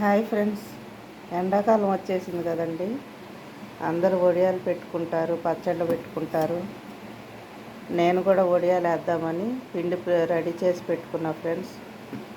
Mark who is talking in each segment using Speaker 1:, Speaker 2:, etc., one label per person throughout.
Speaker 1: Hi friends, ఎండాకాలం వచ్చేసింది కదండి. అందరూ వడియాలు పెట్టుకుంటారు, పచ్చళ్ళు పెట్టుకుంటారు. నేను కూడా వడియాలు వేద్దామని పిండి రెడీ చేసి పెట్టుకున్నా ఫ్రెండ్స్.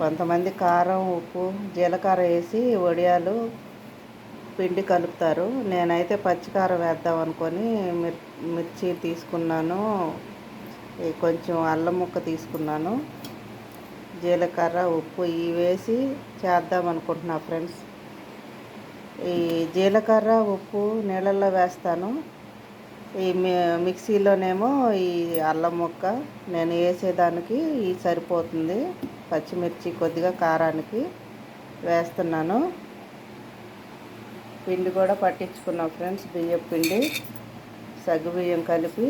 Speaker 1: కొంతమంది కారం, ఉప్పు, జీలకర్ర వేసి వడియాలు పిండి కలుపుతారు. నేనైతే పచ్చికారం వేద్దాం అనుకొని మిర్చి తీసుకున్నాను, కొంచెం అల్లం ముక్క తీసుకున్నాను, జీలకర్ర, ఉప్పు ఇవి వేసి చేద్దాం అనుకుంటున్నా ఫ్రెండ్స్. ఈ జీలకర్ర, ఉప్పు నీళ్ళల్లో వేస్తాను. ఈ మిక్సీలోనేమో ఈ అల్లం ముక్క నేను వేసేదానికి ఇది సరిపోతుంది. పచ్చిమిర్చి కొద్దిగా కారానికి వేస్తున్నాను. పిండి కూడా పట్టించుకున్నాం ఫ్రెండ్స్, బియ్యం పిండి సగ్గుబియ్యం కలిపి.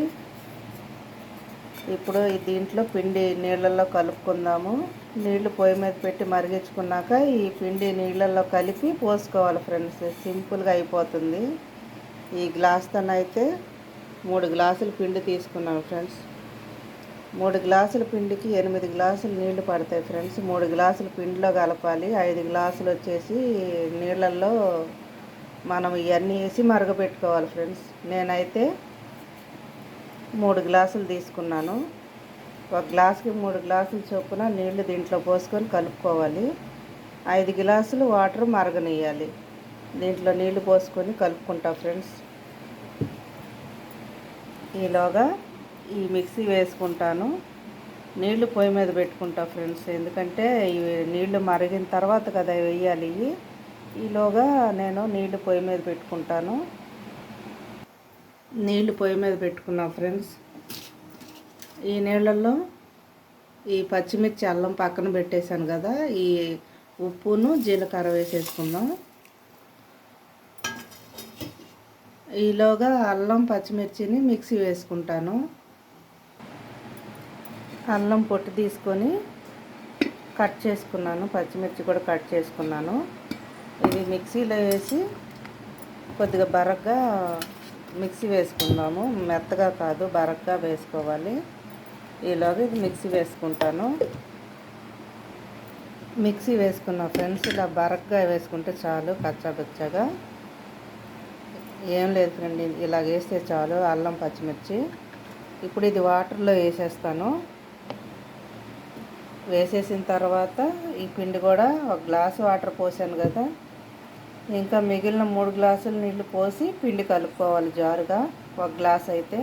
Speaker 1: ఇప్పుడు దీంట్లో పిండి నీళ్ళల్లో కలుపుకుందాము. నీళ్లు పొయ్యి మీద పెట్టి మరిగించుకున్నాక ఈ పిండి నీళ్ళల్లో కలిపి పోసుకోవాలి ఫ్రెండ్స్. సింపుల్గా అయిపోతుంది. ఈ గ్లాస్తోనైతే 3 గ్లాసులు పిండి తీసుకున్నాను ఫ్రెండ్స్. 3 గ్లాసుల పిండికి 8 గ్లాసులు నీళ్లు పడతాయి ఫ్రెండ్స్. 3 గ్లాసులు పిండిలో కలపాలి. 5 గ్లాసులు వచ్చేసి నీళ్ళల్లో మనం ఇవన్నీ వేసి మరగపెట్టుకోవాలి ఫ్రెండ్స్. నేనైతే 3 గ్లాసులు తీసుకున్నాను. ఒక గ్లాసుకి 3 గ్లాసులు చొప్పున నీళ్లు దీంట్లో పోసుకొని కలుపుకోవాలి. 5 గ్లాసులు వాటర్ మరగనియాలి. దీంట్లో నీళ్లు పోసుకొని కలుపుకుంటా ఫ్రెండ్స్. ఈలోగా ఈ మిక్సీ వేసుకుంటాను. నీళ్లు పొయ్యి మీద పెట్టుకుంటా ఫ్రెండ్స్, ఎందుకంటే ఇవి నీళ్లు మరిగిన తర్వాత కదా వేయాలి. ఈలోగా నేను నీళ్లు పొయ్యి మీద పెట్టుకుంటాను. నీళ్లు పొయ్యి మీద పెట్టుకున్నా ఫ్రెండ్స్. ఈ నీళ్ళల్లో ఈ పచ్చిమిర్చి, అల్లం పక్కన పెట్టేశాను కదా, ఈ ఉప్పును జీలకర్ర వేసేసుకుందాం. ఈలోగా అల్లం, పచ్చిమిర్చిని మిక్సీ వేసుకుంటాను. అల్లం పొట్టు తీసుకొని కట్ చేసుకున్నాను, పచ్చిమిర్చి కూడా కట్ చేసుకున్నాను. ఇది మిక్సీలో వేసి కొద్దిగా బరగ్గా మిక్సీ వేసుకుందాము. మెత్తగా కాదు, బరగ్గా వేసుకోవాలి. ఈలోగా ఇది మిక్సీ వేసుకుంటాను. మిక్సీ వేసుకున్నా ఫ్రెండ్స్. ఇలా బరగ్గా వేసుకుంటే చాలు, కచ్చాబచ్చగా ఏం లేదు ఫ్రెండ్, ఇలా వేస్తే చాలు. అల్లం, పచ్చిమిర్చి ఇప్పుడు ఇది వాటర్లో వేసేస్తాను. వేసేసిన తర్వాత ఈ పిండి కూడా ఒక గ్లాసు వాటర్ పోసాను కదా, ఇంకా మిగిలిన 3 గ్లాసులు నీళ్లు పోసి పిండి కలుపుకోవాలి జారుగా. ఒక గ్లాస్ అయితే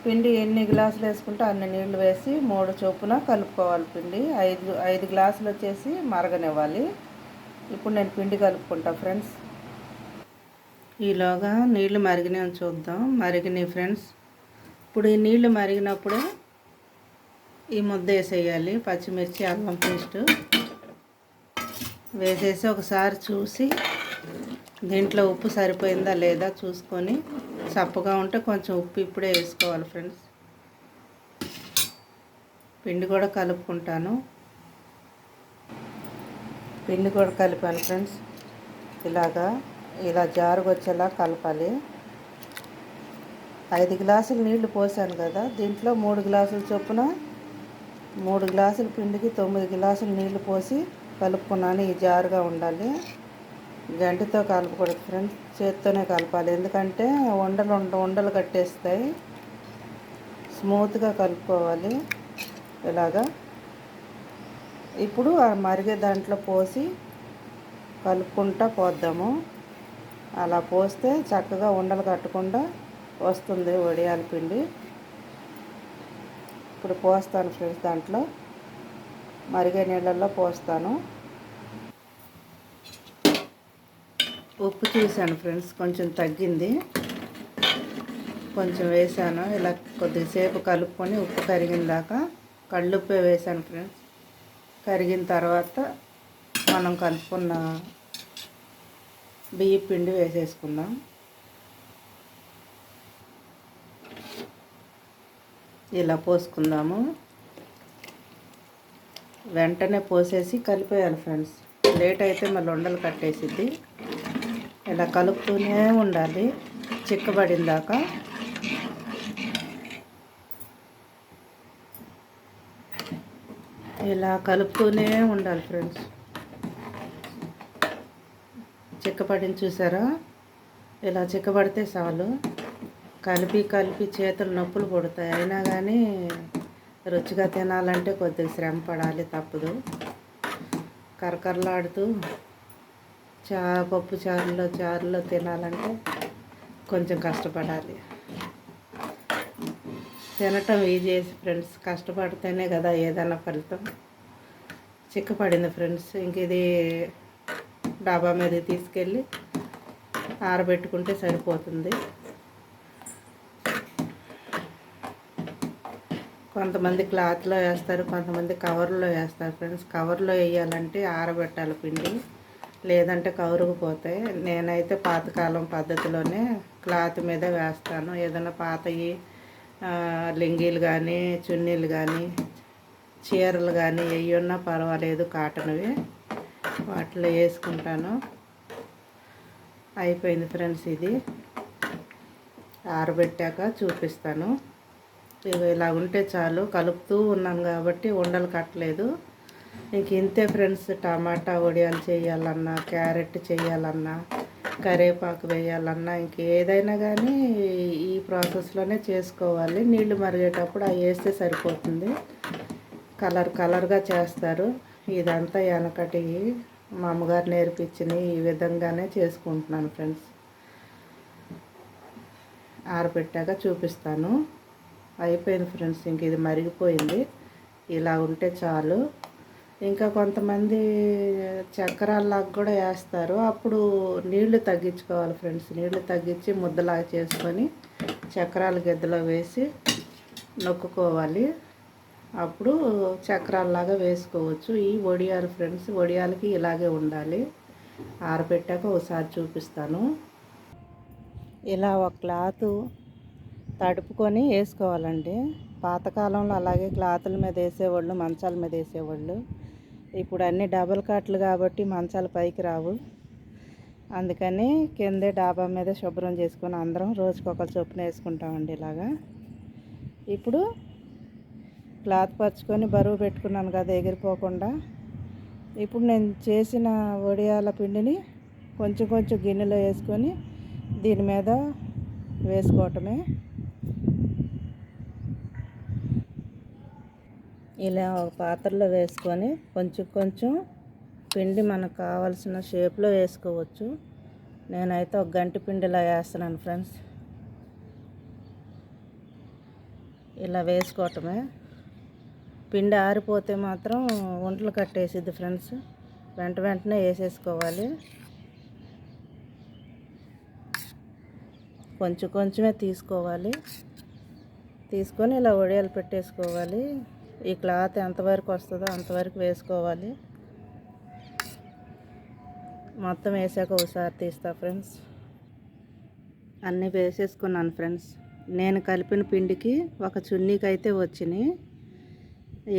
Speaker 1: పిండి ఎన్ని గ్లాసులు వేసుకుంటే అన్ని నీళ్లు వేసి 3 చొప్పున కలుపుకోవాలి పిండి. 5 గ్లాసులు వచ్చేసి మరగనివ్వాలి. ఇప్పుడు నేను పిండి కలుపుకుంటా ఫ్రెండ్స్. ఈలోగా నీళ్లు మరిగినాయని చూద్దాం. మరిగినాయి ఫ్రెండ్స్. ఇప్పుడు ఈ నీళ్లు మరిగినప్పుడు ఈ ముద్ద వేసేయాలి. పచ్చిమిర్చి, అల్లం పేస్ట్ వేసేసి ఒకసారి చూసి దీంట్లో ఉప్పు సరిపోయిందా లేదా చూసుకొని, చప్పగా ఉంటే కొంచెం ఉప్పు ఇప్పుడే వేసుకోవాలి ఫ్రెండ్స్. పిండి కూడా కలుపుకుంటాను. పిండి కూడా కలిపాను ఫ్రెండ్స్. ఇలా జారుగా వచ్చేలా కలపాలి. 5 గ్లాసులు నీళ్లు పోసాను కదా, దీంట్లో 3 గ్లాసుల చొప్పున 3 గ్లాసుల పిండికి 9 గ్లాసులు నీళ్లు పోసి కలుపుకున్నాను. ఈ జారుగా ఉండాలి. గంటితో కలపకూడదు ఫ్రెండ్స్, చేత్తోనే కలపాలి. ఎందుకంటే ఉండలు కట్టేస్తాయి. స్మూత్గా కలుపుకోవాలి ఇలాగా. ఇప్పుడు ఆ మరిగే దాంట్లో పోసి కలుపుకుంటా పోద్దాము. అలా పోస్తే చక్కగా ఉండలు కట్టకుండా వస్తుంది వడియాల పిండి. ఇప్పుడు పోస్తాను ఫ్రెండ్స్, దాంట్లో మరిగే నీళ్ళల్లో పోస్తాను. ఉప్పు చూశాను ఫ్రెండ్స్, కొంచెం తగ్గింది, కొంచెం వేసాను. ఇలా కొద్దిసేపు కలుపుకొని ఉప్పు కరిగిన దాకా కళ్ళుప్పే వేసాను ఫ్రెండ్స్. కరిగిన తర్వాత మనం కలుపుకున్న బియ్యం పిండి వేసేసుకుందాం. ఇలా పోసుకుందాము. వెంటనే పోసేసి కలిపేయాలి ఫ్రెండ్స్, లేట్ అయితే మళ్ళీ ఉండలు కట్టేసిద్ది. ఇలా కలుపుతూనే ఉండాలి చిక్కబడిందాక. ఇలా కలుపుతూనే ఉండాలి ఫ్రెండ్స్. చిక్కపడిని చూసారా? ఇలా చిక్కబడితే చాలు. కలిపి కలిపి చేతులు నొప్పులు పుడతాయి. అయినా కానీ రుచిగా తినాలంటే కొద్దిగా శ్రమ పడాలి, తప్పదు. కరకరలాడుతూ పప్పు చారులో తినాలంటే కొంచెం కష్టపడాలి. తినటం ఈజీ ఫ్రెండ్స్, కష్టపడితేనే కదా ఏదైనా ఫలితం. చిక్కపడింది ఫ్రెండ్స్. ఇంక ఇది డాబా మీద తీసుకెళ్ళి ఆరబెట్టుకుంటే సరిపోతుంది. కొంతమంది క్లాత్లో వేస్తారు, కొంతమంది కవర్లో వేస్తారు ఫ్రెండ్స్. కవర్లో వేయాలంటే ఆరబెట్టాలి పిండి, లేదంటే కవరుకుపోతాయి. నేనైతే పాతకాలం పద్ధతిలోనే క్లాత్ మీద వేస్తాను. ఏదైనా పాతవి లింగీలు కానీ, చున్నీలు కానీ, చీరలు కానీ ఏవి ఉన్నా పర్వాలేదు, కాటన్వి, వాటిలో వేసుకుంటాను. అయిపోయింది ఫ్రెండ్స్. ఇది ఆరబెట్టాక చూపిస్తాను. ఇలా ఉంటే చాలు. కలుపుతూ ఉన్నాను కాబట్టి ఉండలు కట్టలేదు. ఇంక ఇంతే ఫ్రెండ్స్. టమాటా వడియాలు చేయాలన్నా, క్యారెట్ చేయాలన్నా, కరివేపాకు వేయాలన్నా, ఇంకేదైనా కానీ ఈ ప్రాసెస్లోనే చేసుకోవాలి. నీళ్లు మరిగేటప్పుడు అవి వేస్తే సరిపోతుంది. కలర్గా చేస్తారు. ఇదంతా వెనకటి మా అమ్మగారు నేర్పించిన ఈ విధంగానే చేసుకుంటున్నాను ఫ్రెండ్స్. ఆరబెట్టాక చూపిస్తాను. అయిపోయింది ఫ్రెండ్స్. ఇంక ఇది మరిగిపోయింది. ఇలా ఉంటే చాలు. ఇంకా కొంతమంది చక్రాల్లాగా కూడా వేస్తారు. అప్పుడు నీళ్లు తగ్గించుకోవాలి ఫ్రెండ్స్. నీళ్లు తగ్గించి ముద్దలాగా చేసుకొని చక్రాల గిద్దలో వేసి నొక్కుకోవాలి. అప్పుడు చక్రాల్లాగా వేసుకోవచ్చు. ఈ వడియాలు ఫ్రెండ్స్, వడియాలకి ఇలాగే ఉండాలి. ఆరబెట్టాక ఒకసారి చూపిస్తాను. ఇలా ఒక క్లాత్ తడుపుకొని వేసుకోవాలండి. పాతకాలంలో అలాగే క్లాతుల మీద వేసేవాళ్ళు, మంచాల మీద వేసేవాళ్ళు. ఇప్పుడు అన్నీ డబల్ కాట్లు కాబట్టి మంచాలు పైకి రావు. అందుకని కిందే డాబా మీద శుభ్రం చేసుకొని అందరం రోజుకొకరు చొప్పున వేసుకుంటామండి. ఇలాగా ఇప్పుడు క్లాత్ పరుచుకొని బరువు పెట్టుకున్నాను కదా ఎగిరిపోకుండా. ఇప్పుడు నేను చేసిన వడియాల పిండిని కొంచెం కొంచెం గిన్నెలో వేసుకొని దీని మీద వేసుకోవటమే. ఇలా ఒక పాత్రలో వేసుకొని కొంచెం కొంచెం పిండి మనకు కావాల్సిన షేప్లో వేసుకోవచ్చు. నేనైతే ఒక గంటి పిండిలా వేస్తున్నాను ఫ్రెండ్స్. ఇలా వేసుకోవటమే. పిండి ఆరిపోతే మాత్రం వంటలు కట్టేసిద్ది ఫ్రెండ్స్. వెంటనే వేసేసుకోవాలి. కొంచెం కొంచెమే తీసుకోవాలి. తీసుకొని ఇలా వడియాలు పెట్టేసుకోవాలి. ఈ క్లాత్ ఎంతవరకు వస్తుందో అంతవరకు వేసుకోవాలి. మొత్తం వేసాక ఒకసారి తీస్తా ఫ్రెండ్స్. అన్నీ వేసేసుకున్నాను ఫ్రెండ్స్. నేను కలిపిన పిండికి ఒక చున్నీకి అయితే వచ్చినాయి.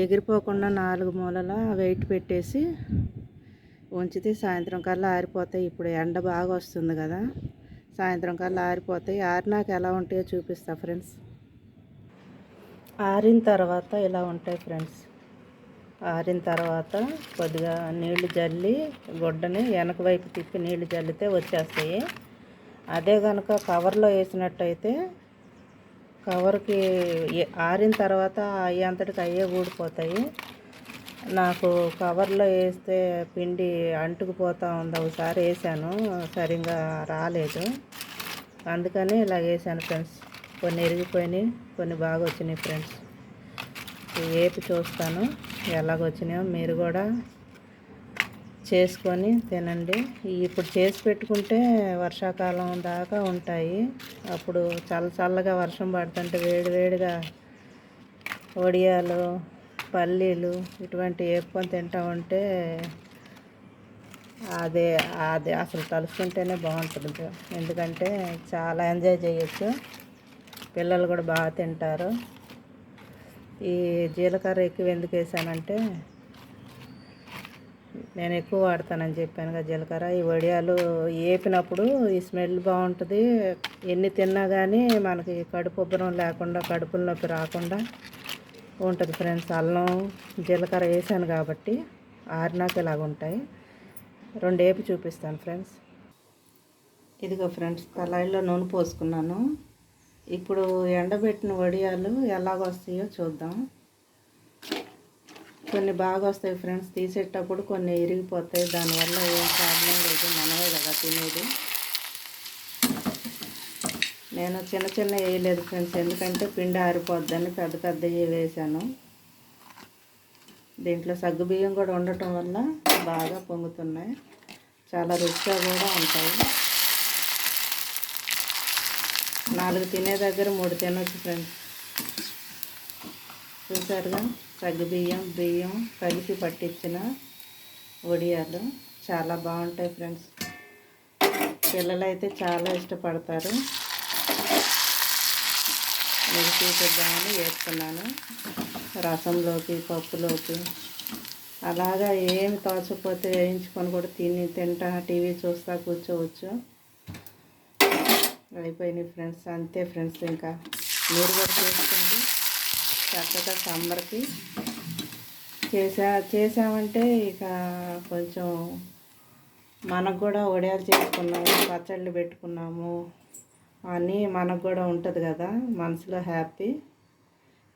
Speaker 1: ఎగిరిపోకుండా 4 మూలల వెయిట్ పెట్టేసి ఉంచితే సాయంత్రం కల్లా ఆరిపోతాయి. ఇప్పుడు ఎండ బాగా వస్తుంది కదా, సాయంత్రం కల్లా ఆరిపోతాయి. ఆరినాక ఎలా ఉంటాయో చూపిస్తా ఫ్రెండ్స్. ఆరిన తర్వాత ఇలా ఉంటాయి ఫ్రెండ్స్. ఆరిన తర్వాత కొద్దిగా నీళ్లు జల్లి గుడ్డని వెనక వైపు తిప్పి నీళ్లు జల్లితే వచ్చేస్తాయి. అదే కనుక కవర్లో వేసినట్టయితే కవర్కి ఆరిన తర్వాత అయ్యేంతటికి అయ్యే ఊడిపోతాయి. నాకు కవర్లో వేస్తే పిండి అంటుకుపోతూ ఉంది. ఒకసారి వేసాను, సరిగ్గా రాలేదు. అందుకని ఇలా వేసాను ఫ్రెండ్స్. కొన్ని ఇరిగిపోయినాయి, కొన్ని బాగా వచ్చినాయి ఫ్రెండ్స్. వేపి చూస్తాను ఎలాగొచ్చినాయో. మీరు కూడా చేసుకొని తినండి. ఇప్పుడు చేసి పెట్టుకుంటే వర్షాకాలం దాకా ఉంటాయి. అప్పుడు చల్లగా వర్షం పడుతుంటే వేడివేడిగా వడియాలు, పల్లీలు ఇటువంటి వేపుకొని తింటా ఉంటే అదే అసలు తలుచుకుంటేనే బాగుంటుంది. ఎందుకంటే చాలా ఎంజాయ్ చేయొచ్చు. పిల్లలు కూడా బాగా తింటారు. ఈ జీలకర్ర ఎక్కువ ఎందుకు వేసానంటే నేను ఎక్కువ వాడతానని చెప్పాను కదా జీలకర్ర. ఈ వడియాలు వేపినప్పుడు ఈ స్మెల్ బాగుంటుంది. ఎన్ని తిన్నా కానీ మనకి కడుపు ఉబ్బరం లేకుండా, కడుపుల నొప్పి రాకుండా ఉంటుంది ఫ్రెండ్స్. అల్లం జీలకర్ర వేసాను కాబట్టి ఆరినాక ఇలాగ ఉంటాయి. 2 వేపి చూపిస్తాను ఫ్రెండ్స్. ఇదిగో ఫ్రెండ్స్, కళాయిలో నూనె పోసుకున్నాను. ఇప్పుడు ఎండబెట్టిన వడియాలు ఎలాగొస్తాయో చూద్దాం. కొన్ని బాగా వస్తాయి ఫ్రెండ్స్, తీసేటప్పుడు కొన్ని ఇరిగిపోతాయి. దానివల్ల ఏం ప్రాబ్లం లేదు, మనమే కదా తినేది. నేను చిన్న చిన్న వేయలేదు ఫ్రెండ్స్, ఎందుకంటే పిండి ఆరిపోద్దని పెద్ద పెద్దవి వేసాను. దీంట్లో సగ్గుబియ్యం కూడా ఉండటం వల్ల బాగా పొంగుతున్నాయి, చాలా రుచిగా కూడా ఉంటాయి. 4 తినే దగ్గర 3 తినొచ్చు ఫ్రెండ్స్. చూసారుగా, సగ్గుబియ్యం బియ్యం కలిపి పట్టించిన వడియాలు చాలా బాగుంటాయి ఫ్రెండ్స్. పిల్లలైతే చాలా ఇష్టపడతారు. మీరు చూపిద్దామని వేసుకున్నాను. రసంలోకి, పప్పులోకి, అలాగా ఏమి తోచకపోతే వేయించుకొని కూడా తింటా టీవీ చూస్తా కూర్చోవచ్చు. అయిపోయినాయి ఫ్రెండ్స్, అంతే ఫ్రెండ్స్. ఇంకా మీరు కూడా చేసుకోండి చక్కగా. సమ్మర్కి చేసామంటే ఇక కొంచెం మనకు కూడా వడియాలు చేసుకున్నాము, పచ్చళ్ళు పెట్టుకున్నాము అని మనకు కూడా ఉంటుంది కదా, మనసులో హ్యాపీ.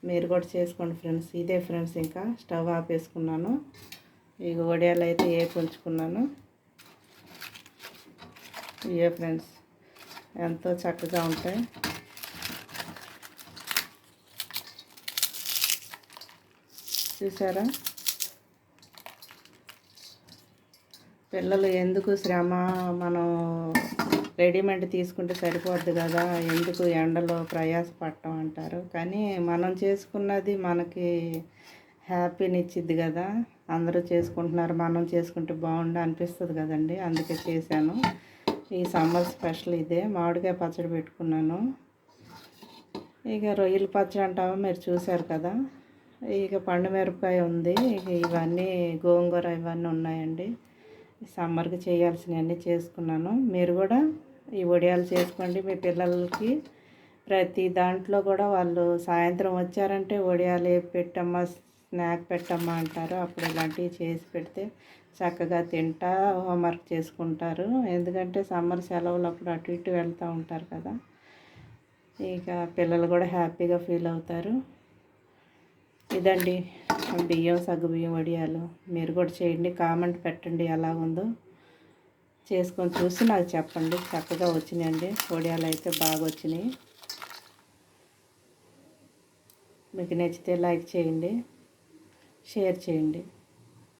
Speaker 1: మీరు కూడా చేసుకోండి ఫ్రెండ్స్. ఇదే ఫ్రెండ్స్, ఇంకా స్టవ్ ఆపేసుకున్నాను. ఇక వడియాలు అయితే ఉంచుకున్నాను. ఇవే ఫ్రెండ్స్, ఎంతో చక్కగా ఉంటాయి. చూసారా, పిల్లలు ఎందుకు శ్రమ, మనం రెడీమేడ్ తీసుకుంటే సరిపోద్ది కదా, ఎందుకు ఎండలో ప్రయాసపడటం అంటారు. కానీ మనం చేసుకున్నది మనకి హ్యాపీని ఇచ్చిద్ది కదా. అందరూ చేసుకుంటున్నారు, మనం చేసుకుంటే బాగుండు అనిపిస్తుంది కదండి. అందుకే చేశాను. ఈ సమ్మర్ స్పెషల్ ఇదే. మామిడికాయ పచ్చడి పెట్టుకున్నాను. ఇక రొయ్యల పచ్చడి అంటామో మీరు చూశారు కదా. ఇక పండు మిరపకాయ ఉంది. ఇక ఇవన్నీ గోంగూర ఇవన్నీ ఉన్నాయండి. సమ్మర్కి చేయాల్సినవన్నీ చేసుకున్నాను. మీరు కూడా ఈ వడియాలు చేసుకోండి. మీ పిల్లలకి ప్రతి దాంట్లో కూడా వాళ్ళు సాయంత్రం వచ్చారంటే వడియాలు పెట్టమ్మా, స్నాక్ పెట్టమ్మా అంటారు. అప్పుడు ఇలాంటివి చేసి పెడితే చక్కగా తింటా హోంవర్క్ చేసుకుంటారు. ఎందుకంటే సమ్మర్ సెలవులు అప్పుడు అటు ఇటు వెళ్తూ ఉంటారు కదా. ఇక పిల్లలు కూడా హ్యాపీగా ఫీల్ అవుతారు. ఇదండి బియ్యం, సగ్గుబియ్యం వడియాలు. మీరు కూడా చేయండి, కామెంట్ పెట్టండి ఎలాగుందో. చేసుకొని చూసి నాకు చెప్పండి. చక్కగా వచ్చినాయండి వడియాలు, అయితే బాగా వచ్చినాయి. మీకు నచ్చితే లైక్ చేయండి, షేర్ చేయండి.